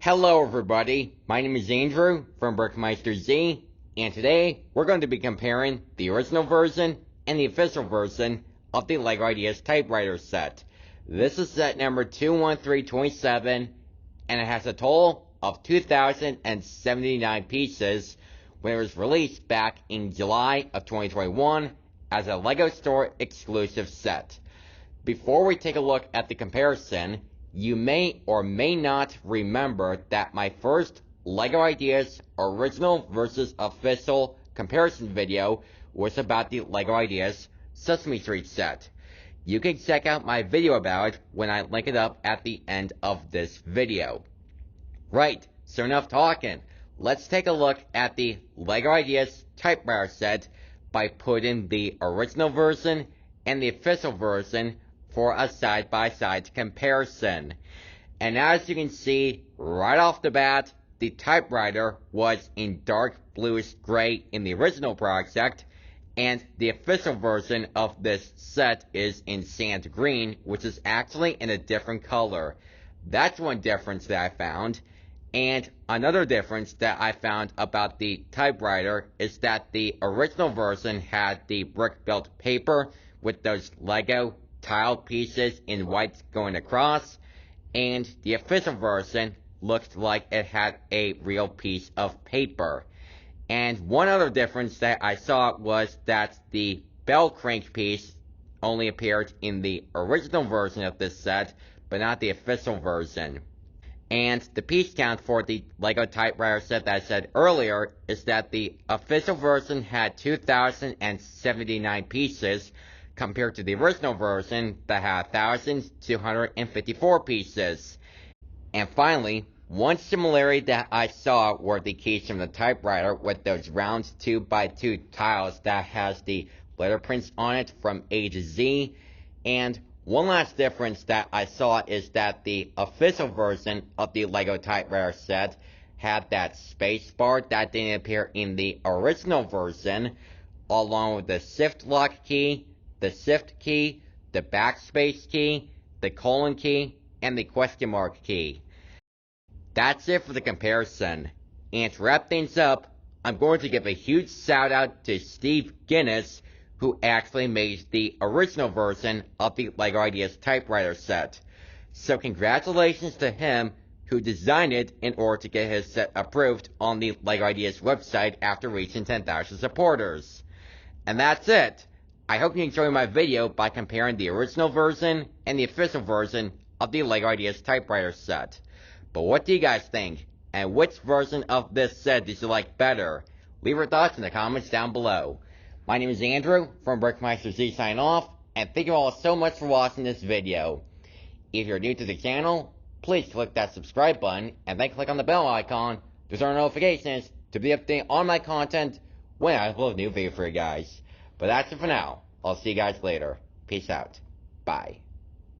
Hello everybody, my name is Andrew from BrickMeisterZ, and today we're going to be comparing the original version and the official version of the LEGO Ideas Typewriter set. This is set number 21327, and it has a total of 2,079 pieces when it was released back in July of 2021 as a LEGO Store exclusive set. Before we take a look at the comparison, you may or may not remember that my first LEGO Ideas original versus official comparison video was about the LEGO Ideas Sesame Street set. You can check out my video about it when I link it up at the end of this video. Right, so enough talking. Let's take a look at the LEGO Ideas Typewriter set by putting the original version and the official version for a side-by-side comparison. And as you can see right off the bat, the typewriter was in dark bluish gray in the original project, and the official version of this set is in sand green, which is actually in a different color. That's one difference that I found. And another difference that I found about the typewriter is that the original version had the brick-built paper with those LEGO tiled pieces in white going across, and the official version looked like it had a real piece of paper. And one other difference that I saw was that the bell crank piece only appeared in the original version of this set, but not the official version. And the piece count for the LEGO Typewriter set that I said earlier is that the official version had 2,079 pieces, compared to the original version that had 1,254 pieces. And finally, one similarity that I saw were the keys from the typewriter with those round 2x2 tiles that has the letter prints on it from A to Z. And one last difference that I saw is that the official version of the LEGO Typewriter set had that space bar that didn't appear in the original version, along with the shift lock key, the shift key, the backspace key, the colon key, and the question mark key. That's it for the comparison. And to wrap things up, I'm going to give a huge shout out to Steve Guinness, who actually made the original version of the LEGO Ideas Typewriter set. So congratulations to him, who designed it in order to get his set approved on the LEGO Ideas website after reaching 10,000 supporters. And that's it. I hope you enjoyed my video by comparing the original version and the official version of the LEGO Ideas Typewriter set. But what do you guys think? And which version of this set did you like better? Leave your thoughts in the comments down below. My name is Andrew from BrickMeisterZ signing off, and thank you all so much for watching this video. If you're new to the channel, please click that subscribe button and then click on the bell icon to turn on notifications to be updated on my content when I upload a new video for you guys. But that's it for now. I'll see you guys later. Peace out. Bye.